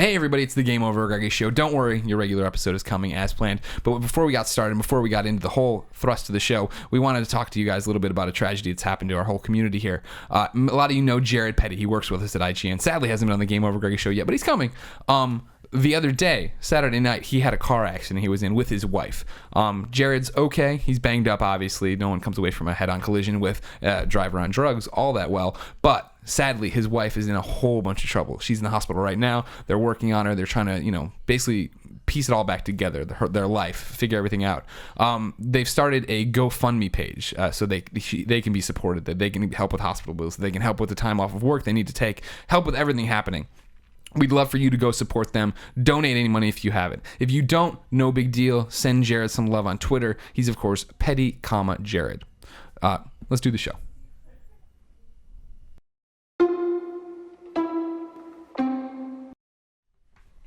Hey everybody, it's the GameOverGreggy show. Don't worry, your regular episode is coming as planned. But before we got started, before we got into the whole thrust of the show, we wanted to talk to you guys a little bit about a tragedy that's happened to our whole community here. A lot of you know Jared Petty. He works with us at IGN. Sadly, hasn't been on the GameOverGreggy show yet, but he's coming. The other day, Saturday night, he had a car accident he was in with his wife. Jared's okay. He's banged up, obviously. No one comes away from a head-on collision with a driver on drugs all that well. But sadly, his wife is in a whole bunch of trouble. She's in the hospital right now. They're working on her. They're trying to, basically piece it all back together, their life, figure everything out. They've started a GoFundMe page so they can be supported, that they can help with hospital bills, they can help with the time off of work they need to take, help with everything happening. We'd love for you to go support them. Donate any money if you have it. If you don't, no big deal. Send Jared some love on Twitter. He's, of course, Petty, Jared. Let's do the show.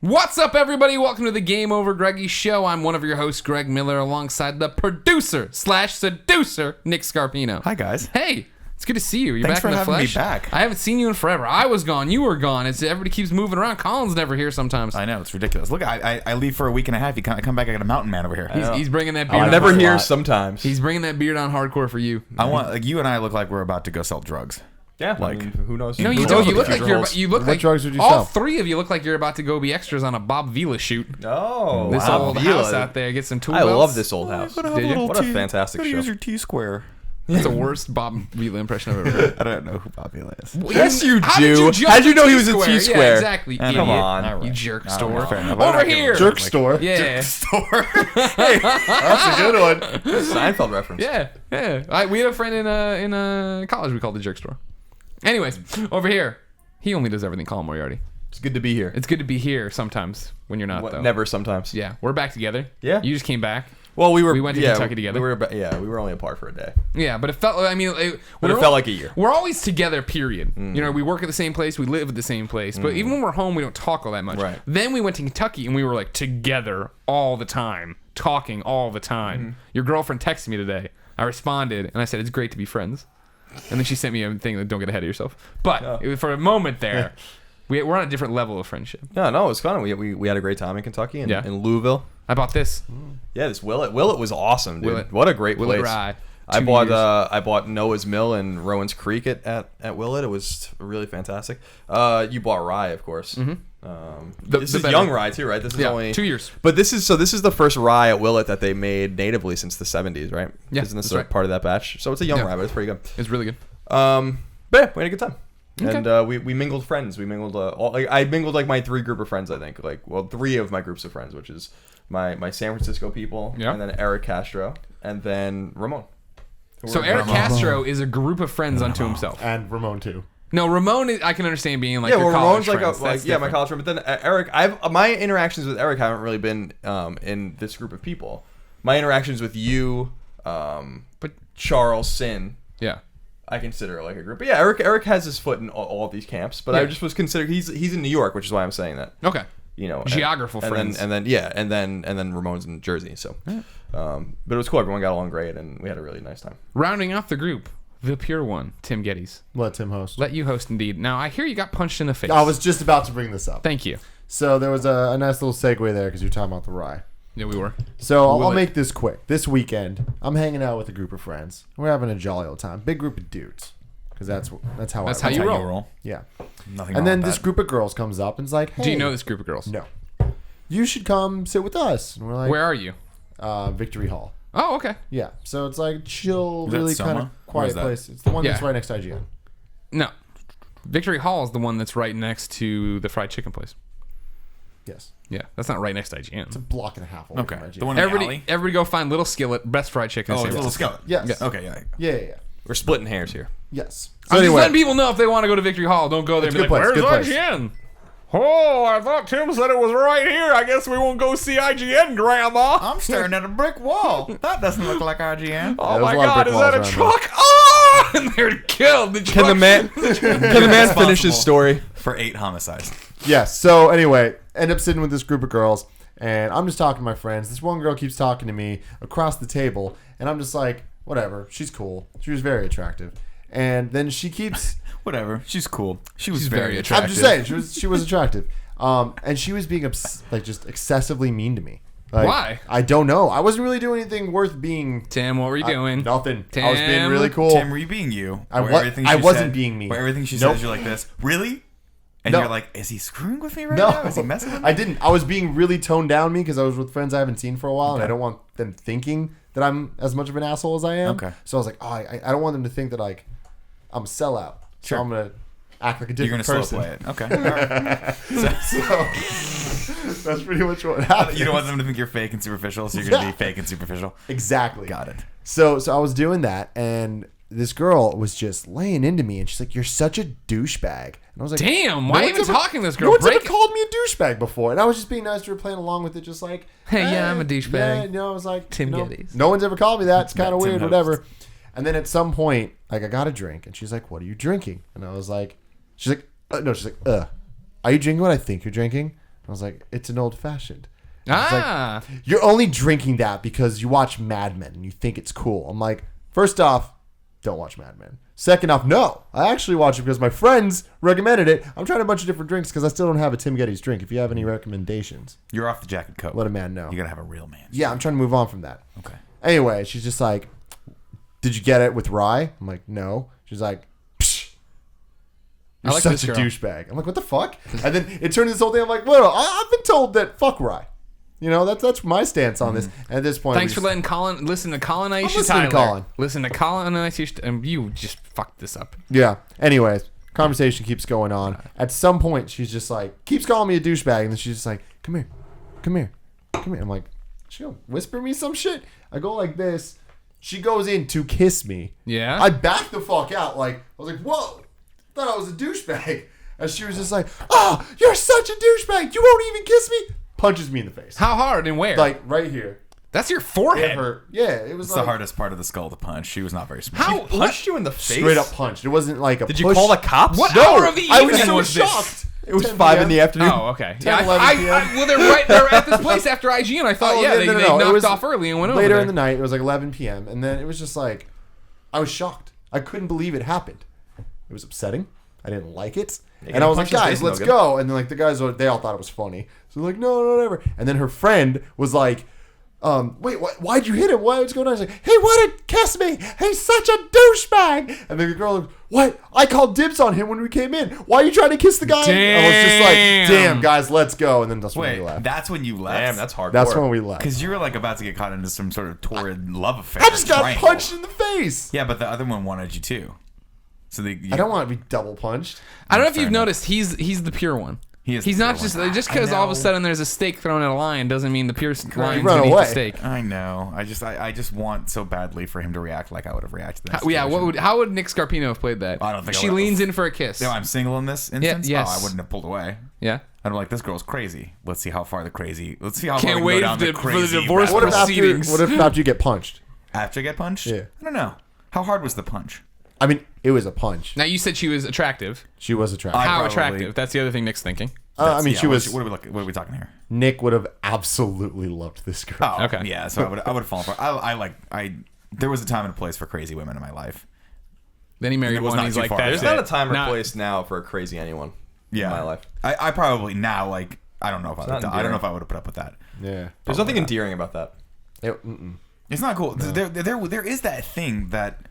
What's up, everybody? Welcome to the GameOverGreggy show. I'm one of your hosts, Greg Miller, alongside the producer/seducer, Nick Scarpino. Hi, guys. Hey. It's good to see you. You're Thanks back in the for having flesh. me back. I haven't seen you in forever. I was gone. You were gone. Everybody keeps moving around. Colin's never here sometimes. I know, it's ridiculous. Look, I leave for a week and a half. You come back, I got a mountain man over here. He's bringing that beard on. I'm never hardcore. here sometimes. He's bringing that beard on hardcore for you. I want you and I look like we're about to go sell drugs. Yeah, like, who knows? No, you Who don't. knows You what look the like future you holds? look like drugs would you all sell? three of you look like you're about to go be extras on a Bob Vila shoot. Oh, This wow. old Vila. house out there. Get some tool I belts. love this old house. Did you? What a fantastic show. Use your T-square. That's the worst Bob Vila impression I've ever heard. I don't know who Bobby is. Well, Yes, you how do. did you jump How'd you to know he was a T-square? T-square? Yeah, exactly. Come Idiot. on. All right. You jerk All right, store. fair enough. Over here. Jerk store. Yeah. Store. That's a good one. Seinfeld reference. Yeah. We had a friend in college we called the jerk store. Anyways, over here, he only does everything Colin Moriarty. It's good to be here. It's good to be here sometimes when you're not, though. Never sometimes. Yeah, we're back together. Yeah. You just came back. Well, we went to Kentucky together. We were only apart for a day. Yeah, but it felt. I mean, But it felt like a year. We're always together. Period. We work at the same place. We live at the same place. But even when we're home, we don't talk all that much. Right. Then we went to Kentucky and we were like together all the time, talking all the time. Your girlfriend texted me today. I responded and I said, "It's great to be friends." And then she sent me a thing that don't get ahead of yourself. But for a moment there, we're on a different level of friendship. No, it was fun. We had a great time in Kentucky and in Louisville. I bought this. Yeah, this Willet. Willet was awesome, dude. Willet. What a great Willet place. Rye. I 2 bought years. I bought Noah's Mill and Rowan's Creek at Willet. It was really fantastic. You bought rye, of course. This is better. young rye too, right? This is only 2 years. But this is the first rye at Willet that they made natively since the 70s, right? Yeah, Isn't this that's right. part of that batch? So it's a young rye, but it's pretty good. It's really good. But yeah, we had a good time. Okay. And we mingled friends. We mingled I mingled like my 3 group of friends, I think. 3 of my groups of friends, which is my San Francisco people, and then Eric Castro, and then Ramon. So Eric Castro is a group of friends unto himself. And Ramon too. No, Ramon, I can understand being like your college Ramon's friends. my college friend. But then Eric, my interactions with Eric haven't really been in this group of people. My interactions with you, but Charles, Sin, I consider like a group. But yeah, Eric has his foot in all of these camps. But I just was considering he's in New York, which is why I'm saying that. Okay. Geographical friends. friends. And then Ramon's in Jersey. So, but it was cool. Everyone got along great, and we had a really nice time. Rounding off the group, the pure one, Tim Gettys. Let Tim host. Let you host, indeed. Now, I hear you got punched in the face. I was just about to bring this up. Thank you. So there was a nice little segue there because you're talking about the rye. Yeah, we were. So I'll make this quick. This weekend, I'm hanging out with a group of friends. We're having a jolly old time. Big group of dudes. Because that's how That's I how roll. you roll. Yeah. Nothing. And then wrong this with group of girls comes up and is like, hey, Do you know this group of girls? No. You should come sit with us. And we're like, Where are you? Victory Hall. Oh, okay. Yeah. So it's like chill, Is that really Soma? kind of Where quiet is that? place. It's the one that's Yeah. right next to IGN. No. Victory Hall is the one that's right next to the fried chicken place. Yes. Yeah, that's not right next to IGN. It's a block and a half away Okay. from IGN. The one in the alley? Everybody go find Little Skillet, best fried chicken. in Oh, San it's a little Francisco. skeleton. Yes. Okay, yeah. Yeah. We're splitting hairs here. Yes. I'm So just anyway, letting people know if they want to go to Victory Hall, don't go there and It's be a like, good place, where's good place. IGN? Oh, I thought Tim said it was right here. I guess we won't go see IGN, Grandma. I'm staring at a brick wall. That doesn't look like IGN. Oh there's my a lot of God, brick is that a walls around truck? Oh, and they're killed. The Can the truck- man finish his Responsible story? For 8 homicides. yes. So anyway, end up sitting with this group of girls, and I'm just talking to my friends. This one girl keeps talking to me across the table, and I'm just like, whatever. She's cool. She was very attractive. And then she keeps Whatever. She's cool. She's very attractive. I'm just saying, she was attractive. And she was being just excessively mean to me. Like, why? I don't know. I wasn't really doing anything worth being. Tim, what were you doing? Nothing. Tim? I was being really cool. Tim, were you being you? I wasn't being me. Where everything she Nope. says, you're like this. Really? And No. you're like, is he screwing with me right No, now? Is he messing with me? I didn't. I was being really toned down me because I was with friends I haven't seen for a while, and I don't want them thinking that I'm as much of an asshole as I am. Okay. So I was like, oh, I don't want them to think that like I'm a sellout. Sure. So I'm gonna act like a You're different gonna person. slow play it. Okay. All right. So that's pretty much what happened. You don't want them to think you're fake and superficial, so you're gonna be fake and superficial. Exactly. Got it. So I was doing that, and this girl was just laying into me, and she's like, "You're such a douchebag." And I was like, Damn, why one's even talking to this girl? No one's ever Break it. called me a douchebag before, and I was just being nice to her, playing along with it, just like, Hey, yeah, I'm a douchebag. Yeah, you know, I was like, Tim you know, Gettys. no one's ever called me that. It's kind of Tim weird, host. whatever. And then at some point, like, I got a drink, and she's like, "What are you drinking?" And I was like, "She's like, are you drinking what I think you're drinking?" I was like, "It's an old fashioned." Ah. You're only drinking that because you watch Mad Men and you think it's cool. I'm like, first off, don't watch Mad Men. Second off, no. I actually watch it because my friends recommended it. I'm trying a bunch of different drinks because I still don't have a Tim Gettys drink. If you have any recommendations, You're off the Jack and Coke. let a man know. You gotta have a real man. Yeah, I'm trying to move on from that. Okay. Anyway, she's just like, "Did you get it with rye?" I'm like, "No." She's like, "Psh, I you're like such this a girl. douchebag." I'm like, "What the fuck?" And then it turned this whole thing. I'm like, "Well, I've been told that fuck rye." You know, that's my stance on this. And at this point, Thanks for letting Colin listen to Colin Aisha listening to Tyler. Colin. Listen to Colin Aisha, and you just fucked this up. Yeah. Anyways, conversation keeps going on. At some point, she's just like, keeps calling me a douchebag, and then she's just like, "Come here, come here, come here." I'm like, she gonna whisper me some shit? I go like this. She goes in to kiss me. Yeah. I back the fuck out. Like, I was like, "Whoa, thought I was a douchebag." And she was just like, "Oh, you're such a douchebag. You won't even kiss me." Punches me in the face. How hard and where? Like right here. That's your It forehead. hurt. Yeah, it was It's like the hardest part of the skull to punch. She was not very smart. How? Punched you in the face. straight up punched. It wasn't like a Did you push. call the cops? What No, hour of the I was evening so was this? shocked. It was 10 5 in p.m. the afternoon. Oh, okay. 10, 11 p.m. Well, they're at this place after IGN. I thought, Oh, yeah, they no. It knocked was off early and went over later there. in the night. It was like 11 p.m. And then it was just like, I was shocked. I couldn't believe it happened. It was upsetting. I didn't like it. Yeah, And I was like, punch in the "Guys, face, let's no good." go." And then like the guys, they all thought it was funny. So they're like, no, whatever. And then her friend was like, "Wait, why'd you hit him? What's going on?" She's like, "He wanted to kiss me. He's such a douchebag." And then the girl like, "What? I called dibs on him when we came in. Why are you trying to kiss the guy?" I was just like, "Damn, guys, let's go." And then that's when Wait, we left. that's when you left? Damn, that's hardcore. That's when we left. Because you were like about to get caught into some sort of torrid love affair. I just got triangle. punched in the face. Yeah, but the other one wanted you too. So I don't want to be double punched. I don't know if Fair you've enough. noticed, he's the pure one. He is He's the not pure just one. because I all of a know. sudden there's a steak thrown at a lion doesn't mean the pure lion's run gonna eat away. the steak. I know. I just want so badly for him to react like I would have reacted. To that Yeah, situation. how would Nick Scarpino have played that? I don't think I she would've. leans in for a kiss. No, I'm single in this instance. yes. Oh, I wouldn't have pulled away. Yeah. I'd be like, this girl's crazy. Let's see how far the crazy. Let's see how far Can't we can wait go down for the the crazy. divorce rabbit What if hole. proceedings. after you get punched? After I get punched? Yeah. I don't know. How hard was the punch? I mean, it was a punch. Now you said she was attractive. She was attractive. How probably- attractive? That's the other thing Nick's thinking. I mean, Yeah, she was. What are we talking here? Nick would have absolutely loved this girl. Oh, Okay. Yeah, so I would have fallen for. There was a time and a place for crazy women in my life. Then he married It was one. not He's too like, far. there's There's That's not a time or Nah. place now for a crazy anyone Yeah, in my life. I probably now I don't know if I not would. I don't endearing. know if I would have put up with that. Yeah. There's nothing endearing about that. It's not cool. There is that thing that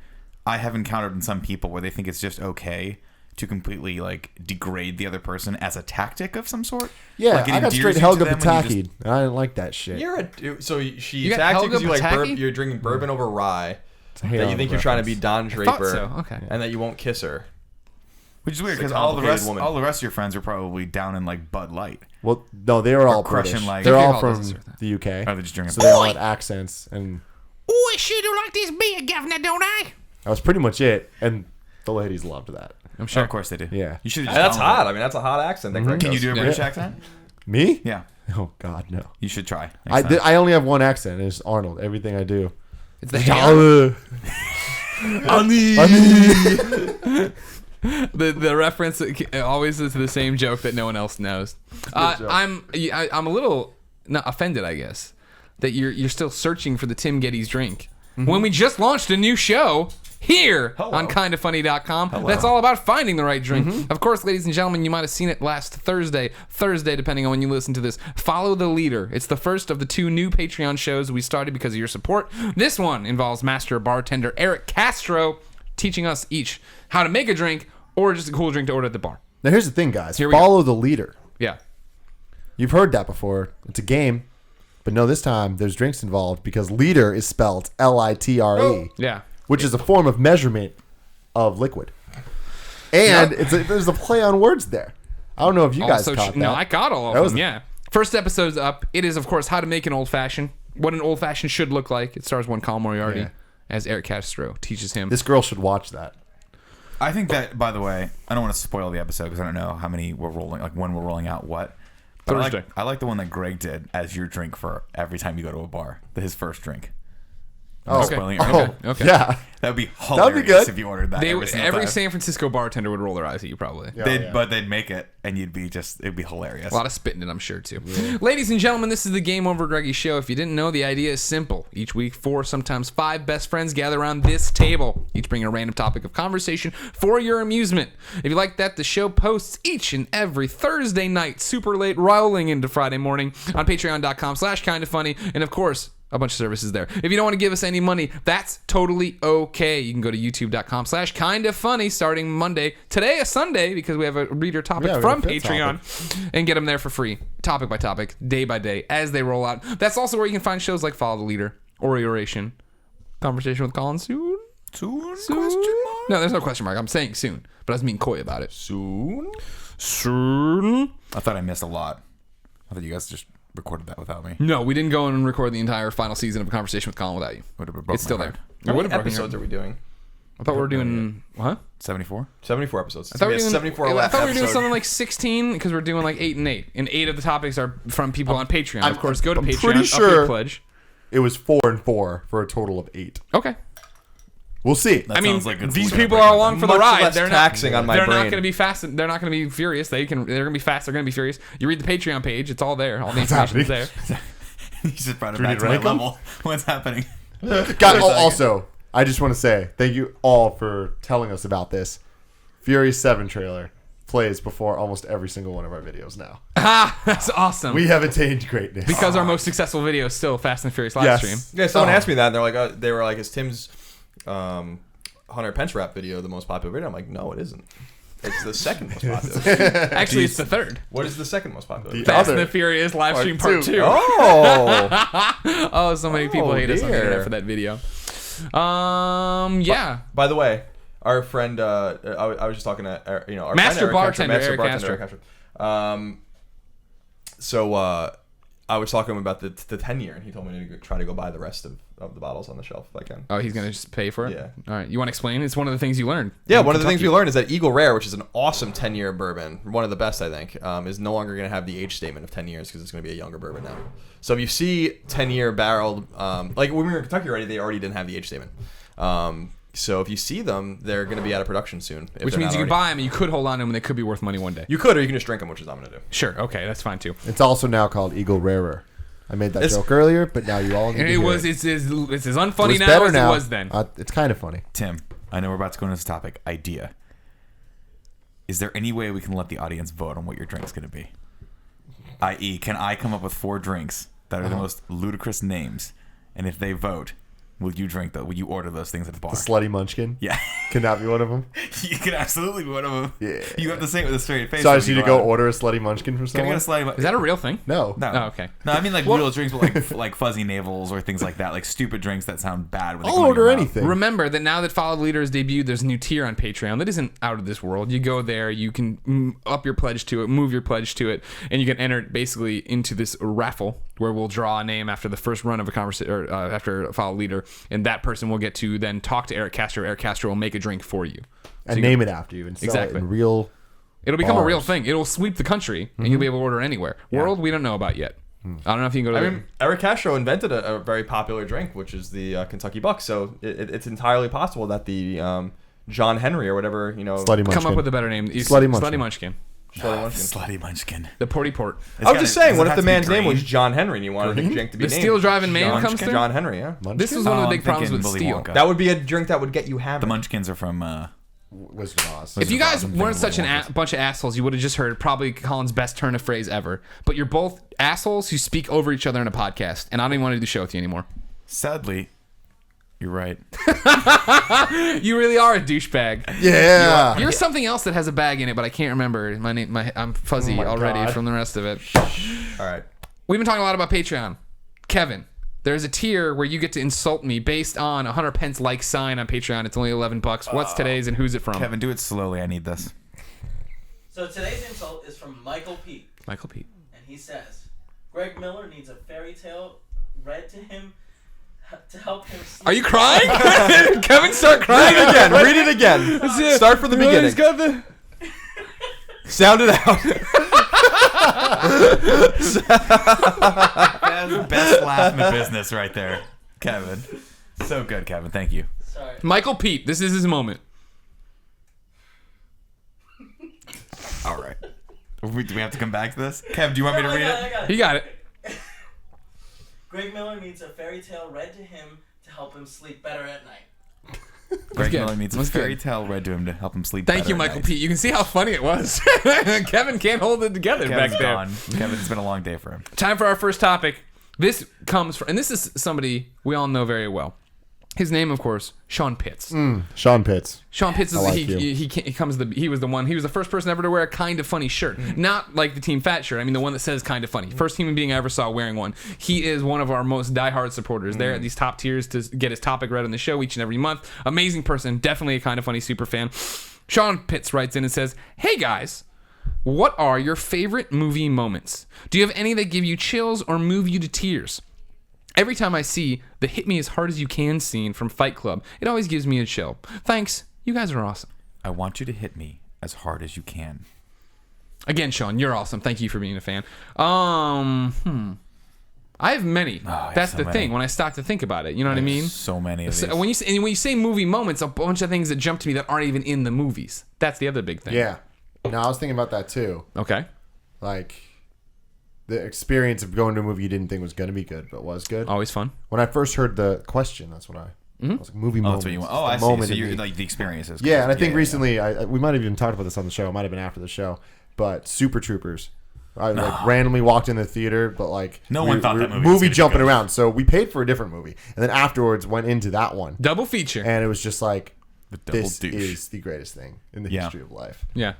I have encountered in some people where they think it's just okay to completely like degrade the other person as a tactic of some sort. Yeah, Like, it I got endears straight you to Helga them when you Pataki. I didn't like that shit. You're so she You got attacked you because Helga you like Pataki? you're drinking bourbon over rye. a That you think you're trying to be reference. Don thought Draper, so. Okay. and that you won't kiss her. Which is weird It's a because all the complicated rest woman. of your friends are probably down in like Bud Light. Well, no, they were all crushing British. like- They're all How from does it serve that? the UK. Oh, they just drinking So they all Oi! had accents, and Oh, I sure do like this beer, governor, don't I? that was pretty much it. And the ladies loved that. I'm Sure, sure. of course they do. Yeah. you should. That's hot. I mean, that's a hot accent. That Greg Can you does. do a British accent? Me? Yeah, Oh God, no. you should try. next time. I only have one accent. And it's Arnold. Everything I do. It's the hair. Honey. The reference always is the same joke that no one else knows. I'm a little not offended, I guess, that you're still searching for the Tim Gettys drink when we just launched a new show. here on kindafunny.com. That's all about finding the right drink. Of course, ladies and gentlemen, you might have seen it last Thursday, depending on when you listen to this. Follow the Leader. It's the first of the 2 new Patreon shows we started because of your support. This one involves master bartender Eric Castro teaching us each how to make a drink or just a cool drink to order at the bar. Now, here's the thing, guys. Here we Follow the Leader. Yeah. You've heard that before. It's a game. But no, this time there's drinks involved because liter is spelled Litre. Yeah. Which is a form of measurement of liquid. And there's a play on words there. I don't know if you guys caught that. No, I got all of them, yeah. First episode's up. It is, of course, how to make an old-fashioned. What an old-fashioned should look like. It stars one Colin Moriarty as Eric Castro teaches him. This girl should watch that. I think that, by the way, I don't want to spoil the episode because I don't know how many we're rolling, like when we're rolling out what. But Thursday. I like the one that Greg did as your drink for every time you go to a bar. His first drink. Okay. Spoiling it. Okay. Yeah. That would be hilarious good. if you ordered that. Every Every San Francisco bartender would roll their eyes at you, probably. Yeah. But they'd make it, and it'd be hilarious. A lot of spitting it, I'm sure, too. Yeah. Ladies and gentlemen, this is the GameOverGreggy show. If you didn't know, the idea is simple. Each week, 4, sometimes 5 best friends gather around this table, each bringing a random topic of conversation for your amusement. If you like that, the show posts each and every Thursday night, super late, rolling into Friday morning on patreon.com/kindafunny. And, of course, a bunch of services there. If you don't want to give us any money, that's totally okay. You can go to youtube.com/kindafunny starting Monday. Today is Sunday because we have a reader topic from Patreon and get them there for free, topic by topic, day by day, as they roll out. That's also where you can find shows like Follow the Leader, Oration, Conversation with Colin soon. Soon? No, there's no question mark. I'm saying soon, but I was being coy about it. Soon? I thought I missed a lot. I thought you guys just recorded that without me. No, we didn't go and record the entire final season of A Conversation with Colin without you. It's still there. How many episodes are we doing? I thought we were doing... What? 74? 74 episodes. I thought we were doing 74 I thought we were doing episode. something like 16 because we're doing like 8 and 8. And 8 of the topics are from people on Patreon. Of course, go to I'm Patreon, pretty up sure your pledge. It was 4 and 4 for a total of 8. Okay. We'll see. That I mean, sounds like it's these really people gonna are break along my for the Much ride. less They're taxing on my They're not brain. going to be fast. They're not going to be furious. They're going to be fast. They're going to be furious. You read the Patreon page. It's all there. All the information's there. You just brought it Do we back need to my rank 'em? level. What's happening? Also, I just want to say thank you all for telling us about this. Fury 7 trailer plays before almost every single one of our videos now. That's awesome. We have attained greatness. Because our most successful video is still Fast and Furious live stream. Yeah, someone asked me that, and they're like, they were like, is Tim's 100 Pence rap video the most popular video? I'm like, no, it isn't. It's the second most popular. Actually, it's the third. What is the second most popular? The Fast other and the Furious live stream part 2. Oh. Oh, so many people hate us on the dear. internet for that video. Yeah. By the way, our friend, I was just talking to, our Master friend bartender Eric Castro. Castro. So I was talking about the 10-year, and he told me to try to go buy the rest of the bottles on the shelf if I can. Oh, he's going to just pay for it? Yeah. All right. You want to explain? It's one of the things you learned. Yeah, in one of the things we Kentucky. learned is that Eagle Rare, which is an awesome 10-year bourbon, one of the best, I think, is no longer going to have the age statement of 10 years because it's going to be a younger bourbon now. So if you see 10-year barreled, like when we were in Kentucky they already didn't have the age statement. So if you see them, they're going to be out of production soon. Which means you could buy them and you could hold on to them and they could be worth money one day. You could, or you can just drink them, which is what I'm going to do. Sure. Okay. That's fine too. It's also now called Eagle Rarer. I made that joke earlier, but now you all need to hear it. It's as unfunny It's now better as now. it was then. It's kind of funny. Tim, I know we're about to go into this topic. Idea. Is there any way we can let the audience vote on what your drink's going to be? I.e., can I come up with 4 drinks that are the most ludicrous names, and if they vote, will you order those things at the bar? The Slutty Munchkin. Yeah. Can that be one of them? You can absolutely be one of them. Yeah. You have to say it with a straight face. So I when just you need to go out. order a Slutty Munchkin from Can I someone? get a slutty? Is that a real thing? No. No. Oh, okay. No, I mean like real drinks, but like fuzzy navels or things like that, like stupid drinks that sound bad. When they I'll come out of your order mouth. anything. Remember that now that Follow the Leader has debuted, there's a new tier on Patreon that isn't out of this world. You go there, you can up your pledge to it, move your pledge to it, and you can enter it basically into this raffle where we'll draw a name after the first run of a conversation, or after Follow the Leader, and that person will get to then talk to Eric Castro. Eric Castro will make a drink for you. And name it after you and sell Exactly. it in real It'll become a real bars. thing. It'll sweep the country, and you'll be able to order anywhere. World, we don't know about yet. I don't know if you can go to. I mean, Eric Castro invented a very popular drink, which is the Kentucky Buck. So it's entirely possible that the John Henry or whatever, Slutty Munchkin. come up with a better name. Slutty Munchkin. Slutty Munchkin. Slutty Munchkin. The Porty Port. I was just saying, what if the man's name was John Henry and you wanted the drink to be The named steel driving man comes through? John Henry, yeah. This was one of the big problems with Willy steel. Wonka. That would be a drink that would get you hammered. The Munchkins are from... Wizard of Oz. If you guys I'm weren't thinking such Willy Wonka. bunch of assholes, you would have just heard probably Colin's best turn of phrase ever. But you're both assholes who speak over each other in a podcast, and I don't even want to do the show with you anymore. Sadly, you're right. You really are a douchebag. Yeah. You're something else that has a bag in it, but I can't remember. I'm fuzzy already God. from the rest of it. All right. We've been talking a lot about Patreon. Kevin, there's a tier where you get to insult me based on 100 pence like sign on Patreon. It's only $11. What's today's and who's it from? Kevin, do it slowly. I need this. So today's insult is from Michael Pete. Michael Pete. And he says, Greg Miller needs a fairy tale read to him to help him sleep. Are you crying? Kevin, start crying again. Read it again. Start from the beginning. Sound it out. Best laugh in the business right there. Kevin. So good, Kevin. Thank you. Sorry. Michael Pete, this is his moment. All right. Do we have to come back to this? Kev, do you want me to read it? He got it. Greg Miller needs a fairy tale read to him to help him sleep better at night. Greg good. Miller needs a That's good. fairy tale read to him to help him sleep Thank better you, at Michael night. Pete. You can see how funny it was. Kevin can't hold it together Kevin's back there. gone. Kevin, it's been a long day for him. Time for our first topic. This comes from, and this is somebody we all know very well. His name, of course, Sean Pitts. Sean Pitts. Sean Pitts is I like he you. he was the first person ever to wear a kind of funny shirt. Not like the Team Fat shirt. I mean the one that says kind of funny. First human being I ever saw wearing one. He is one of our most diehard supporters. There at these top tiers to get his topic read on the show each and every month. Amazing person, definitely a kind of funny super fan. Sean Pitts writes in and says, "Hey guys, what are your favorite movie moments? Do you have any that give you chills or move you to tears? Every time I see the hit me as hard as you can scene from Fight Club, it always gives me a chill. Thanks. You guys are awesome." I want you to hit me as hard as you can. Again, Sean, you're awesome. Thank you for being a fan. I have many. have That's so the many. thing. When I stop to think about it, you know what I mean? So many of these. So when you say movie moments, a bunch of things that jump to me that aren't even in the movies. That's the other big thing. Yeah. No, I was thinking about that too. Okay. Like the experience of going to a movie you didn't think was going to be good, but was good. Always fun. When I first heard the question, that's when I was like, movie Oh, moments. that's what you want. It's Oh, the I see. moment So in you're me. like the experiences. Yeah, and I think recently we might have even talked about this on the show. It might have been after the show, but Super Troopers. I like randomly walked in the theater, but like No one thought that movie was gonna be jumping good. around. So we paid for a different movie, and then afterwards went into that one, Double feature. and it was just like, The double this douche. is the greatest thing in the Yeah. history of life. Yeah.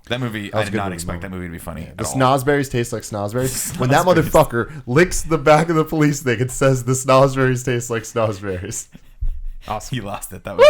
That movie, was I a did good not movie expect moment. that movie to be funny. The at all. snozberries taste like snozberries. When that motherfucker licks the back of the police thing, it says the snozberries taste like snozberries. Awesome. You lost it. That was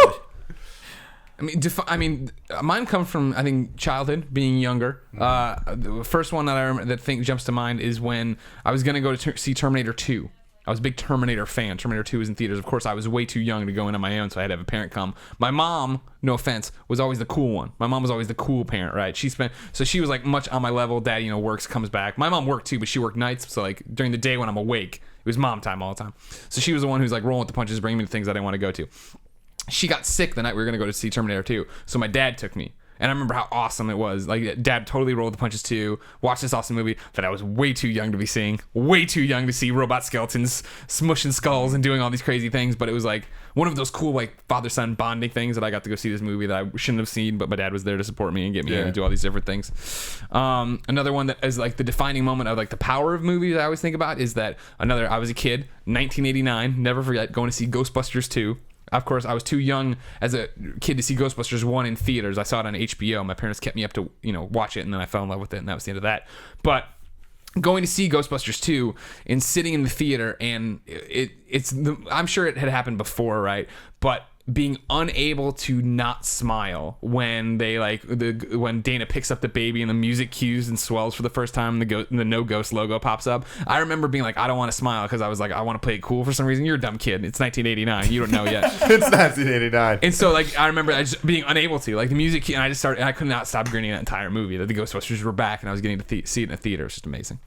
it. I mean, mine come from I think childhood, being younger. The first one that I remember that jumps to mind is when I was gonna go to see Terminator 2. I was a big Terminator fan. Terminator 2 was in theaters. Of course, I was way too young to go in on my own, so I had to have a parent come. My mom, no offense, was always the cool one. My mom was always the cool parent, right? She was like much on my level. Dad, works, comes back. My mom worked too, but she worked nights, so like during the day when I'm awake, it was mom time all the time. So she was the one who's like rolling with the punches, bringing me to things I didn't want to go to. She got sick the night we were going to go to see Terminator 2, so my dad took me. And I remember how awesome it was. Like, Dad totally rolled the punches too. Watched this awesome movie that I was way too young to be seeing. Way too young to see robot skeletons smushing skulls and doing all these crazy things. But it was like one of those cool like father-son bonding things that I got to go see this movie that I shouldn't have seen, but my dad was there to support me and get me in and do all these different things. Another one that is like the defining moment of like the power of movies I always think about is that I was a kid, 1989, never forget, going to see Ghostbusters 2. Of course, I was too young as a kid to see Ghostbusters 1 in theaters. I saw it on HBO. My parents kept me up to, watch it, and then I fell in love with it, and that was the end of that. But going to see Ghostbusters 2 and sitting in the theater, and I'm sure it had happened before, right? But being unable to not smile when they when Dana picks up the baby and the music cues and swells for the first time and the No Ghost logo pops up. I remember being like, I don't want to smile because I was like, I want to play it cool for some reason. You're a dumb kid. It's 1989. You don't know yet. It's 1989. And so like I remember just being unable to like the music cue, and I could not stop grinning that entire movie that the Ghostbusters were back and I was getting to see it in a theater. It's just amazing.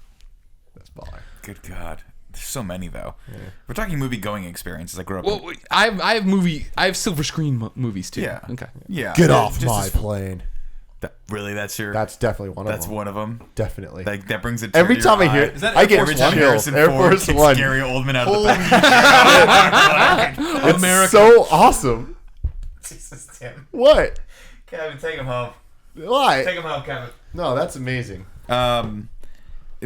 That's baller. Good God. There's so many though. Yeah. We're talking movie going experiences. I grew up. Well, I have silver screen movies too. Yeah. Okay. Yeah. Get off Just my as- plane. That's definitely one of them. That's one of them. Definitely. Like that brings it. Every time I hear it, I get chills. Air Force One. Gary Oldman out of the back. It's so awesome. Jesus, Tim. What? Kevin, take him home. Why? Take him home, Kevin. No, that's amazing. The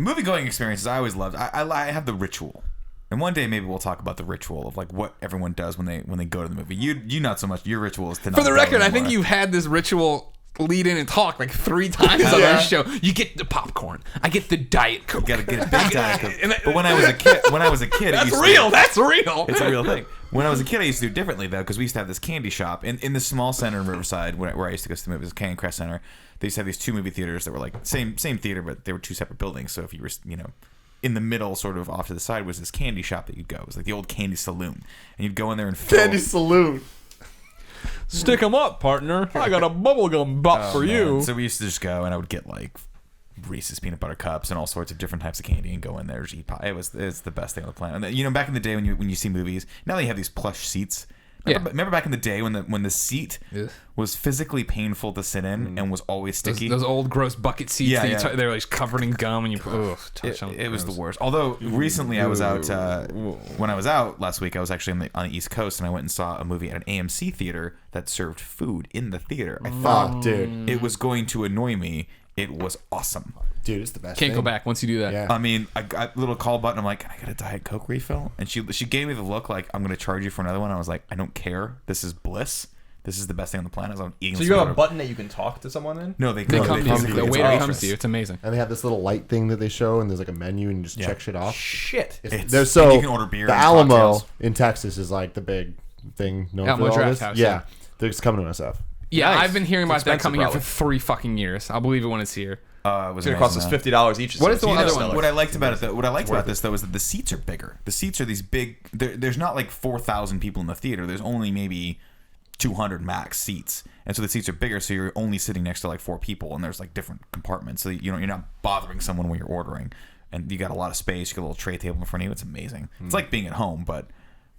movie going experiences I always loved. I have the ritual. And one day maybe we'll talk about the ritual of like what everyone does when they go to the movie. You not so much. Your ritual is to not For the go record, I anymore. think you've had this ritual lead in and talk like 3 times on Yeah. this show. You get the popcorn. I get the Diet Coke. You gotta get a big Diet Coke. But when I was a kid, That's real. That's real. It's a real thing. When I was a kid, I used to do it differently though, because we used to have this candy shop in the small center in Riverside where I used to go to the movies, Canyon Crest Center. They used to have these 2 movie theaters that were like same theater, but they were 2 separate buildings. So if you were in the middle, sort of off to the side, was this candy shop that you'd go. It was like the old candy saloon, and you'd go in there and fill. Candy Saloon. Stick 'em up, partner. I got a bubblegum butt for you. So we used to just go, and I would get like Reese's peanut butter cups and all sorts of different types of candy, and go in there, just eat pie. It's the best thing on the planet. And back in the day when you see movies, now they have these plush seats. Remember back in the day when the seat was physically painful to sit in and was always sticky. Those old gross bucket seats. Yeah, that they're like covered in gum, and you touch them. It was the worst. Although recently I was out when I was out last week, I was actually on the East Coast, and I went and saw a movie at an AMC theater that served food in the theater. I thought dude, it was going to annoy me. It was awesome. dude, it's the best. Can't thing. go back once you do that. Yeah. I mean, I got a little call button. I'm like, can I get a Diet Coke refill? And she gave me the look like, I'm going to charge you for another one. I was like, I don't care. This is bliss. This is the best thing on the planet. I'm eating. So you have a button that you can talk to someone in? No, they They come come to to you. you. The waiter comes to you. It's amazing. And they have this little light thing that they show, and there's like a menu, and you just check shit off. Shit. There's so and you can order beer the and Alamo cocktails. in Texas is like the big thing known Alamo for all Draft this. House, Yeah, yeah. they're just coming to SF. Yeah, Nice. I've been hearing about It's that expensive, coming here for probably. 3 fucking years. I'll believe it when it's here. It was It's going to cost us amazing, $50 each. What is the $17 other still. one? What I liked about it, what I liked about this though, is that the seats are bigger. The seats are these big. There's not like 4,000 people in the theater. There's only maybe 200 max seats, and so the seats are bigger. So you're only sitting next to like 4 people, and there's like different compartments. So you're not bothering someone when you're ordering, and you got a lot of space. You got a little tray table in front of you. It's amazing. It's like being at home, but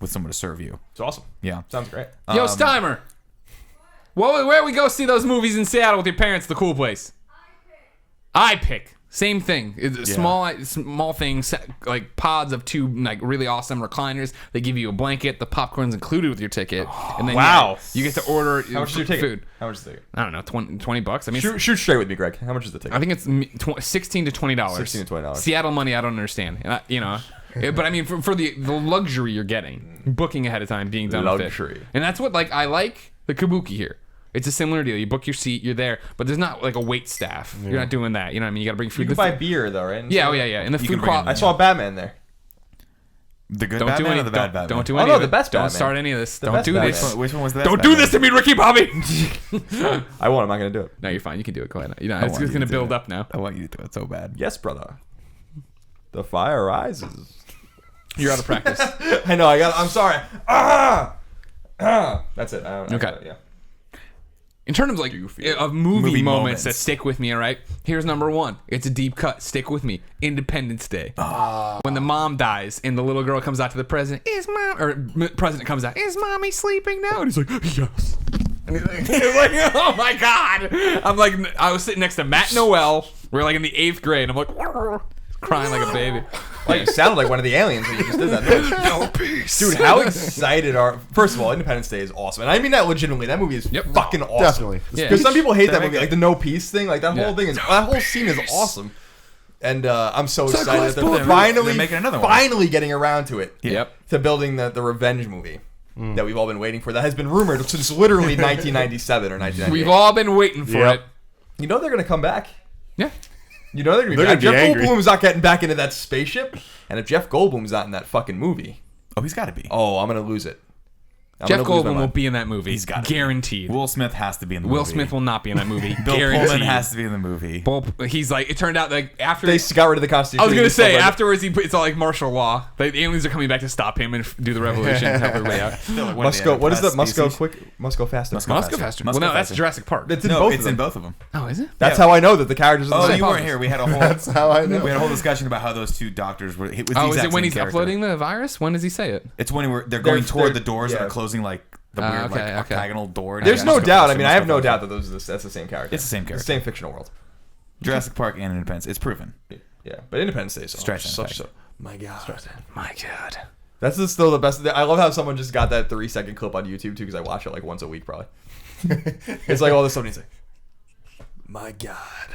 with someone to serve you. It's awesome. Yeah. Sounds great. Yo, Steimer. Where we go see those movies in Seattle with your parents? The cool place. I pick. Same thing. It's small things, like pods of 2 like really awesome recliners. They give you a blanket. The popcorn's included with your ticket. And then Wow. you get to order How much is your ticket? food. How much is the ticket? I don't know, $20. I mean, Shoot straight with me, Greg. How much is the ticket? I think it's $16 to $20. $16 to $20. Seattle money, I don't understand. And but I mean, for the luxury you're getting, booking ahead of time, being done with Luxury. it. And that's what I like the Kabuki here. It's a similar deal. You book your seat, you're there, but there's not like a wait staff. You're not doing that. You know what I mean? You got to bring food. You can buy beer though, right? Yeah, And the food can bring quality. I saw Batman there. The good Don't do Batman any. or the bad Batman? Don't do Oh, any no, of the it. best Don't Batman. start any of this. The Don't best do Batman. this. Which one was the best Don't do Batman? this to me, Ricky Bobby. I won't. I'm not gonna do it. No, you're fine. You can do it. Go ahead. It's want just you going to to build do it. up now. I want you to do it so bad. Yes, brother. The fire rises. You're out of practice. I know. I'm sorry. That's it. Okay. Yeah. In terms of of movie moments moments. that stick with me, all right? Here's number 1. It's a deep cut. Stick with me. Independence Day. When the mom dies and the little girl comes out to the president, president comes out, is mommy sleeping now? And he's like, yes. And he's like, oh my God. I was sitting next to Matt Noel. We're like in the 8th grade. I'm like, crying like a baby. Like you sounded like one of the aliens when you just did that. No peace. Dude, how excited are... First of all, Independence Day is awesome. And I mean that legitimately. That movie is fucking awesome. Definitely. Yeah. Because some people hate that They movie. make Like the no peace thing. Like that Yeah. whole thing is... That whole scene is awesome. And I'm so excited that they're They're making another one. finally getting around to it. Yep. To building the revenge movie that we've all been waiting for. That has been rumored since literally 1997 or 1998. We've all been waiting for Yep. it. You know they're going to come back. Yeah. You know they're going to be They're back. gonna be Jeff angry. Goldblum's not getting back into that spaceship. And if Jeff Goldblum's not in that fucking movie, Oh, he's got to be. oh, I'm going to lose it. I'm Jeff gonna lose my Goldblum will mind. be in that movie. He's got to. Guaranteed. Will Smith has to be in the Will movie. Smith will not be in that movie. Bill Guaranteed. Pullman has to be in the movie. He's like, it turned out like after They got rid of the Constitution. I was gonna He still say read it. afterwards it's all like martial law. The aliens are coming back to stop him and do the revolution. Help everybody out. Must go. What is the must go Species. quick? Must go faster. Must go Must go faster. Must Well, go no, that's faster. Jurassic Park. It's in No, both it's of them. in both of them. Oh, is it? That's Yeah. how I know that the characters are the Oh, same. you weren't here. We had a whole. That's how I know. We had a whole discussion about how those 2 doctors were. It was the Oh, is exact it when same he's character. uploading the virus? When does he say it? It's when they're going toward they're- the doors that yeah. are closing like The weird octagonal door. There's no doubt. I mean, I have no doubt that that's the same character. It's the same character. It's the same fictional world. Jurassic Park and Independence. It's proven. Yeah, but Independence Day is Stretch. My God. My God. That's still the best. I love how someone just got that 3-second clip on YouTube too, because I watch it like once a week probably. It's like all this stuff and he's like, my God.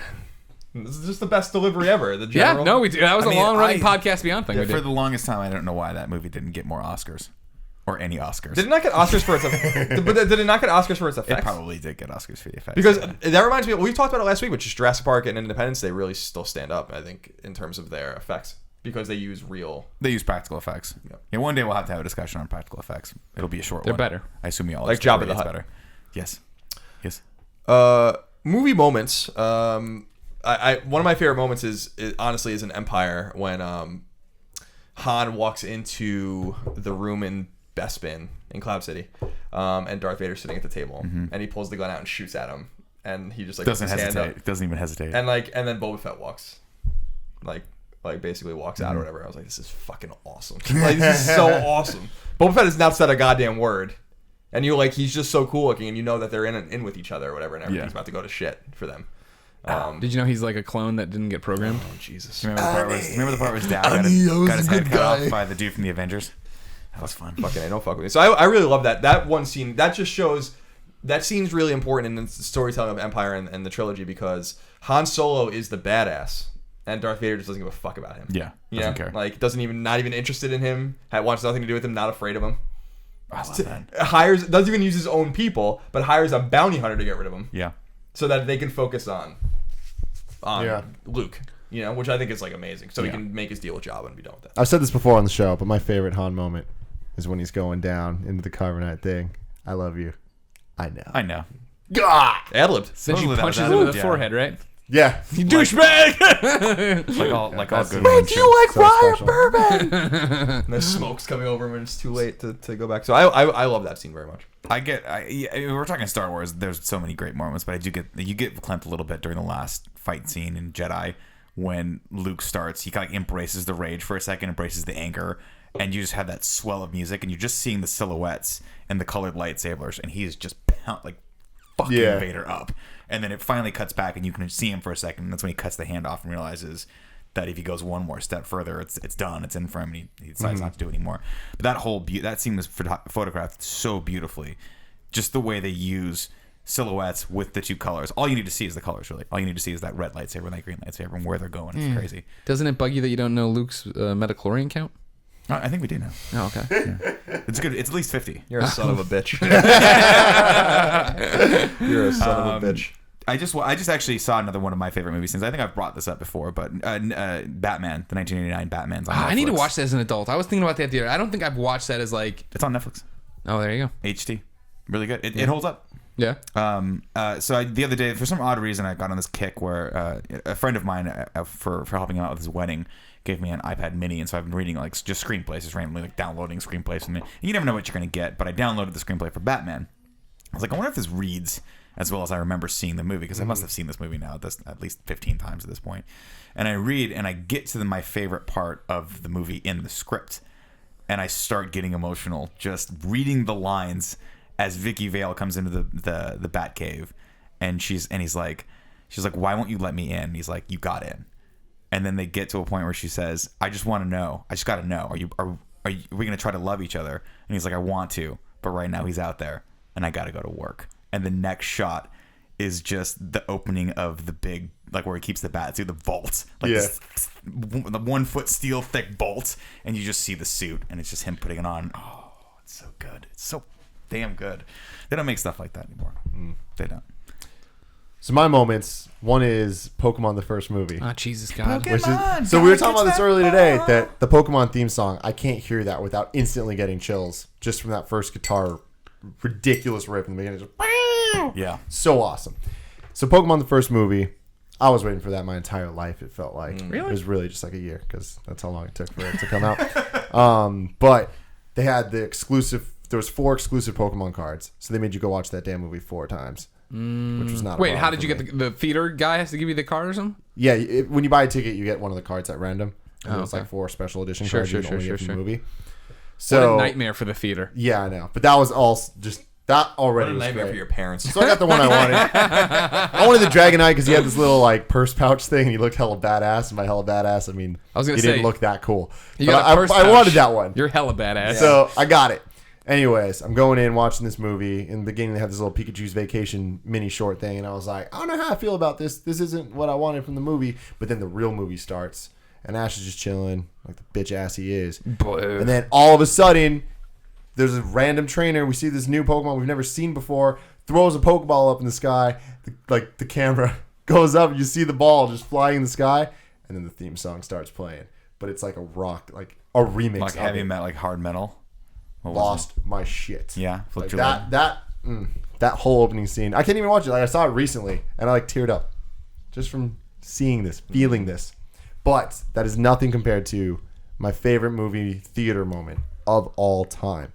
This is just the best delivery ever. The general. Yeah, no, we do. That was a long-running Podcast Beyond thing. For the longest time, I don't know why that movie didn't get more Oscars. Or any Oscars. Did it not get Oscars for its did it not get Oscars for its effects? It probably did get Oscars for the effects. Because that reminds me, we talked about it last week, which is Jurassic Park and Independence Day really still stand up, I think, in terms of their effects. Because they use practical effects. Yep. Yeah, one day we'll have to have a discussion on practical effects. It'll be a short one. They're better. I assume you all like Jabba the Hutt. Better. Yes. Movie moments. One of my favorite moments is honestly in Empire when Han walks into the room in Bespin in Cloud City, and Darth Vader's sitting at the table, and he pulls the gun out and shoots at him, and he just like doesn't puts his hesitate. hand up. Doesn't even hesitate. And then Boba Fett walks, like basically walks out or whatever. I was like, this is fucking awesome. Like, this is so awesome. Boba Fett has not said a goddamn word, and he's just so cool looking, and you know that they're in with each other or whatever, and everything's about to go to shit for them. Did you know he's like a clone that didn't get programmed? Oh Jesus! Remember the part where his dad got his head cut off by the dude from the Avengers? That was fun. Fucking, I don't fuck with you. So I really love that one scene. That just shows that scene's really important in the storytelling of Empire and the trilogy, because Han Solo is the badass, and Darth Vader just doesn't give a fuck about him. Yeah, doesn't care. Like not even interested in him. Wants nothing to do with him. Not afraid of him. I love that. Doesn't even use his own people, but hires a bounty hunter to get rid of him. Yeah. So that they can focus on Luke, which I think is like amazing. So he can make his deal with Jabba and be done with that. I've said this before on the show, but my favorite Han moment is when he's going down into the carbonite thing. I love you. I know. God! Ad-libbed. Then she punches him in the forehead, right? Yeah. You douchebag! like all good Make you like so Ryan special. Bourbon! And the smoke's coming over him and it's too late to go back. So I love that scene very much. We're talking Star Wars. There's so many great moments, but you get clamped a little bit during the last fight scene in Jedi when Luke starts. He kind of embraces the rage for a second, embraces the anger, and you just have that swell of music, and you're just seeing the silhouettes and the colored lightsabers, and he's just fucking Vader up. And then it finally cuts back, and you can see him for a second, and that's when he cuts the hand off and realizes that if he goes one more step further, it's done. It's in for him, and he decides not to do it anymore. But that scene was photographed so beautifully. Just the way they use silhouettes with the two colors. All you need to see is the colors, really. All you need to see is that red lightsaber and that green lightsaber and where they're going. It's crazy. Doesn't it bug you that you don't know Luke's metachlorian count? I think we do now. Oh, okay. Yeah. It's good. It's at least 50. You're a son of a bitch. You're a son of a bitch. I just actually saw another one of my favorite movie scenes. I think I've brought this up before, but Batman, the 1989 Batman's on Netflix. I need to watch that as an adult. I was thinking about that the other day. I don't think I've watched that as like... It's on Netflix. Oh, there you go. HD. Really good. It holds up. Yeah. So the other day, for some odd reason, I got on this kick where a friend of mine, for helping him out with his wedding, gave me an iPad mini, and so I've been reading like just screenplays, just randomly like downloading screenplays from it. And you never know what you're going to get, but I downloaded the screenplay for Batman. I was like, I wonder if this reads as well as I remember seeing the movie, because I must have seen this movie now at least 15 times at this point. And I read, and I get to my favorite part of the movie in the script, and I start getting emotional just reading the lines as Vicky Vale comes into the Batcave, and she's like, why won't you let me in? And he's like, you got in. And then they get to a point where she says, I just want to know. I just got to know. Are we going to try to love each other? And he's like, I want to, but right now he's out there, and I got to go to work. And the next shot is just the opening of the big, like where he keeps the bat through the vault, like the 1 foot steel thick bolt, and you just see the suit, and it's just him putting it on. Oh, it's so good. It's so damn good. They don't make stuff like that anymore. They don't. So my moments, one is Pokemon the first movie. Oh, Jesus God. So we were talking about this earlier today, that the Pokemon theme song, I can't hear that without instantly getting chills just from that first guitar ridiculous riff in the beginning. Yeah. So awesome. So Pokemon the first movie, I was waiting for that my entire life, it felt like. Really? It was really just like a year, because that's how long it took for it to come out. But they had the exclusive, there was 4 exclusive Pokemon cards, so they made you go watch that damn movie 4 times. Which was not a Wait, how problem did you for get the theater guy has to give you the card or something? Yeah, when you buy a ticket, you get one of the cards at random. And it's okay. like 4 special edition Sure, cards sure, you can only sure, get from sure. the movie. What So a nightmare for the theater. Yeah, I know. But that was all just That already What a was nightmare great. for your parents. So I got the one I wanted. I wanted the Dragonite because he had this little like purse pouch thing, and he looked hella badass. And by hella badass, I mean I was gonna he say, didn't look that cool. You But got a purse I pouch. wanted that one. You're hella badass. So I got it. Anyways, I'm going in watching this movie. In the beginning, they had this little Pikachu's Vacation mini short thing, and I was like, I don't know how I feel about this. This isn't what I wanted from the movie. But then the real movie starts, and Ash is just chilling, like the bitch ass he is. Blue. And then all of a sudden, there's a random trainer. We see this new Pokemon we've never seen before. Throws a Pokeball up in the sky. The camera goes up. You see the ball just flying in the sky, and then the theme song starts playing. But it's like a rock, like a remix, Like of heavy it. metal, like hard metal. What was Lost my shit. Yeah, like flipped your lid. that whole opening scene. I can't even watch it. Like I saw it recently, and I like teared up just from seeing this, feeling this. But that is nothing compared to my favorite movie theater moment of all time.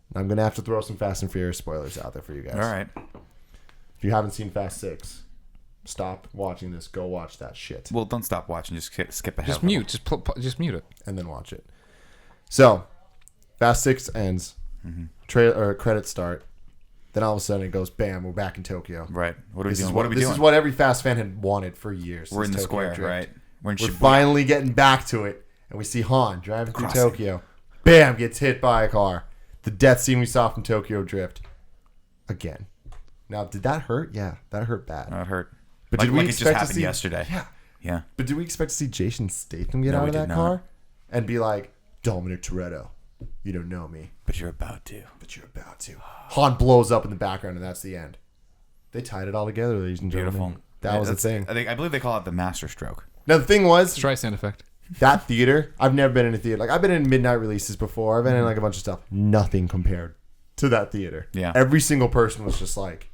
And I'm gonna have to throw some Fast and Furious spoilers out there for you guys. All right. If you haven't seen Fast 6, stop watching this. Go watch that shit, Well, don't stop watching. Just skip ahead. Just mute. Just mute it. and then watch it. So, Fast 6 ends. Credits start. Then all of a sudden it goes, bam, we're back in Tokyo. Right. What are we This doing? is what are we this doing? is what every Fast fan had wanted for years. We're in since the Tokyo square, Drift. right? We're in We're Shibuya. finally getting back to it, and we see Han driving through Crossing. Tokyo. Bam, gets hit by a car. The death scene we saw from Tokyo Drift. Again. Now, did that hurt? Yeah, that hurt bad. That hurt. But like, did we like it just expect to happened see yesterday. Yeah. Yeah. But did we expect to see Jason Statham get No, out we of did that not. car and be like, Dominic Toretto, you don't know me, But you're about to. but you're about to. Han blows up in the background, and that's the end. They tied it all together, ladies and gentlemen. Beautiful. That was the That's- thing. I believe they call it the master stroke. Now, the thing was, Streisand effect. that theater, I've never been in a theater. Like, I've been in midnight releases before. I've been in, like, a bunch of stuff. Nothing compared to that theater. Yeah. Every single person was just like,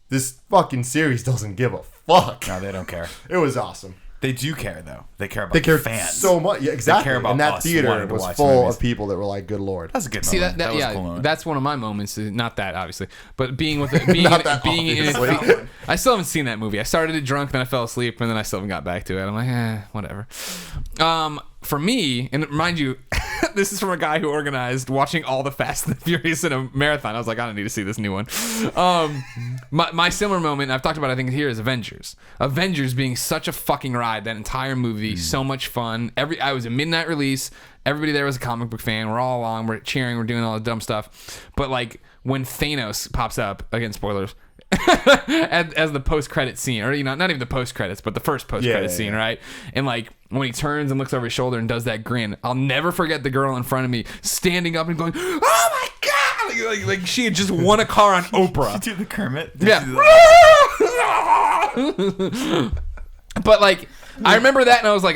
this fucking series doesn't give a fuck. No, they don't care. It was awesome. They do care though. They care about They care fans. so much. Yeah, exactly. care about and that us theater wanting to was watch full movies. of people that were like, good Lord. That's a good See moment. that was yeah, a cool moment. that's one of my moments. Not that obviously, but being with it, being Not in, that being in obviously. it. I still haven't seen that movie. I started it drunk, then I fell asleep, and then I still haven't got back to it. I'm like, whatever. For me, and mind you, this is from a guy who organized watching all the Fast and the Furious in a marathon. I was like, I don't need to see this new one. My similar moment, I've talked about, I think here, is Avengers. Avengers being such a fucking ride. That entire movie, so much fun. I was a midnight release. Everybody there was a comic book fan. We're all along. We're cheering. We're doing all the dumb stuff. But like when Thanos pops up, again, spoilers. as the post-credit scene, or not even the post-credits, but the first post-credit scene, right? And like when he turns and looks over his shoulder and does that grin, I'll never forget the girl in front of me standing up and going, "Oh my god!" Like she had just won a car on Oprah. Did you do the Kermit? Yeah. But like I remember that, and I was like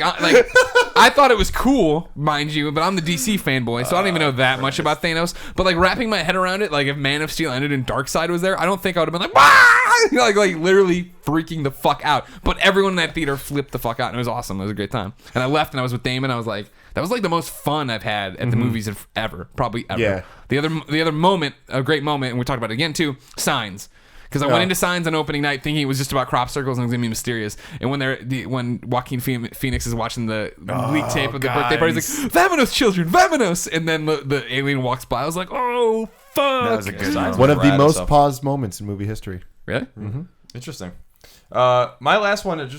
I thought it was cool, mind you, but I'm the DC fanboy, so I don't even know that much about Thanos. But like wrapping my head around it, like if Man of Steel ended and Darkseid was there, I don't think I would have been like, "Wah!" like literally freaking the fuck out. But everyone in that theater flipped the fuck out, and it was awesome. It was a great time. And I left, and I was with Damon. I was like, that was like the most fun I've had at the movies ever, probably ever. Yeah. The other moment, a great moment, and we talked about it again too, Signs. Because I went into Signs on opening night thinking it was just about crop circles and it was gonna be mysterious. And when Joaquin Phoenix is watching the leak tape of the birthday party, he's like, "Vamonos, children, vamonos!" And then the alien walks by. I was like, "Oh fuck!" That was a good moment. One of the Rad most stuff. paused moments in movie history. Really? Interesting. My last one is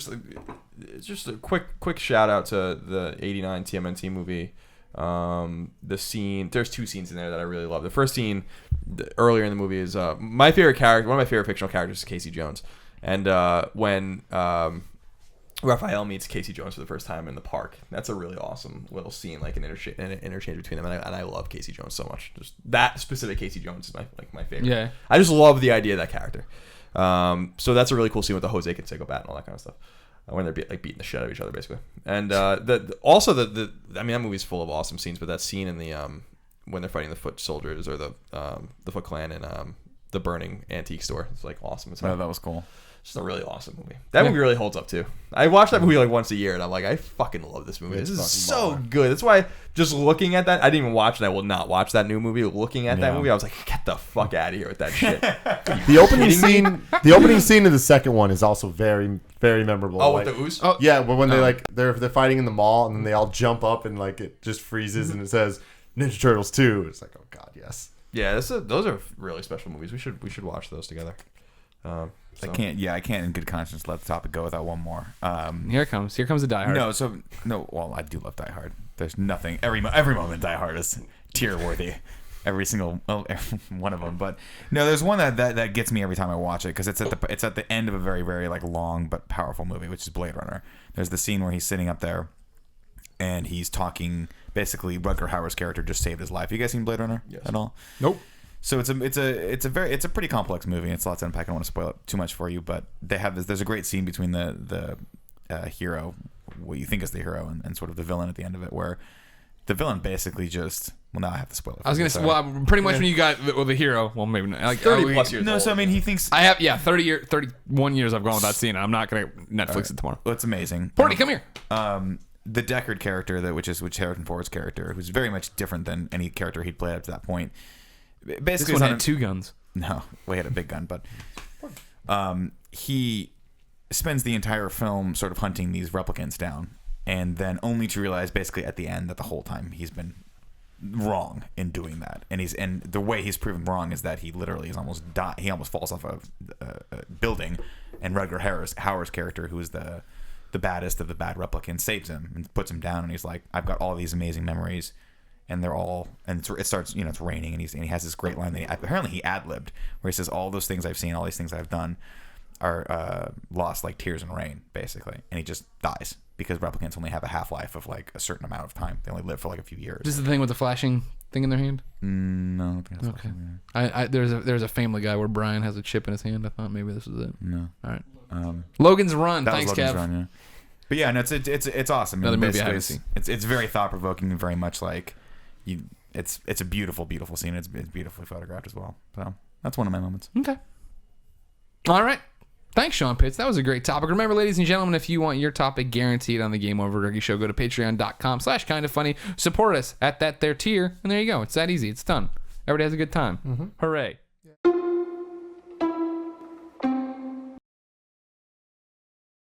just a quick shout out to the '89 TMNT movie. The scene, there's two scenes in there that I really love. The first scene earlier in the movie is my favorite character. One of my favorite fictional characters is Casey Jones, and when Raphael meets Casey Jones for the first time in the park, that's a really awesome little scene, like an interchange between them. And I love Casey Jones so much. Just that specific Casey Jones is my favorite. Yeah. I just love the idea of that character. So that's a really cool scene with the Jose Canseco bat and all that kind of stuff. When they're beating the shit out of each other, basically. And also I mean, that movie's full of awesome scenes, but that scene in the when they're fighting the Foot Soldiers or the Foot Clan in the burning antique store, it's like awesome. It's No, that was cool. just a really awesome movie. That movie really holds up too. I watch that movie like once a year, and I'm like, I fucking love this movie. This is so good. That's why just looking at that, I didn't even watch it. I will not watch that new movie. Looking at that movie, I was like, get the fuck out of here with that shit. The opening scene of the second one is also very, very memorable. Oh, like, with the ooze? Oh, yeah, but when they're fighting in the mall and then they all jump up and like it just freezes and it says Ninja Turtles 2. It's like, oh god, yes. Yeah, those are really special movies. We should watch those together. I can't in good conscience let the topic go without one more. Here it comes the Die Hard. Well, I do love Die Hard. There's nothing. Every moment in Die Hard is tear worthy. Every single one of them. But no, there's one that gets me every time I watch it because it's at the end of a very, very like long but powerful movie, which is Blade Runner. There's the scene where he's sitting up there and he's talking. Basically, Rutger Hauer's character just saved his life. You guys seen Blade Runner at all? Nope. So it's a pretty complex movie. It's lots to unpack. I don't want to spoil it too much for you, but there's a great scene between the hero, what you think is the hero, and sort of the villain at the end of it, where the villain basically just. Well, now I have to spoil it. I was gonna say, well, pretty much when you got the hero. Well, maybe not. Like 30 plus years. No, old. so I mean, he thinks 31 years I've gone without seeing it. I'm not gonna Netflix it tomorrow. Well, it's amazing. Porty, come here. The Deckard character, which Harrison Ford's character, who's very much different than any character he'd played up to that point. Basically, this one had 2 guns. No, well, he had a big gun, but he spends the entire film sort of hunting these replicants down, and then only to realize basically at the end that the whole time he's been wrong in doing that, and the way he's proven wrong is that he literally is almost he almost falls off a building, and Rutger Hauer's character, who is the baddest of the bad replicants, saves him and puts him down, and he's like, I've got all these amazing memories, and they're all, and it starts, it's raining, and he has this great line that apparently he ad-libbed, where he says, all those things I've seen, all these things I've done are lost like tears in rain, basically, and he just dies because replicants only have a half-life of like a certain amount of time. They only live for like a few years. This is the thing with the flashing thing in their hand? No, I don't think that's okay. There's a Family Guy where Brian has a chip in his hand. I thought maybe this was it. No. All right. Logan's Run. Thanks, Logan's Kev. Run, yeah. But yeah, no, it's awesome. Another movie I haven't seen. It's very thought provoking and very much like it's a beautiful scene. It's beautifully photographed as well. So that's one of my moments. Okay. All right. Thanks, Sean Pitts. That was a great topic. Remember, ladies and gentlemen, if you want your topic guaranteed on the Game Over Greggy Show, go to patreon.com/kindafunny. Support us at that there tier, and there you go. It's that easy. It's done. Everybody has a good time. Hooray.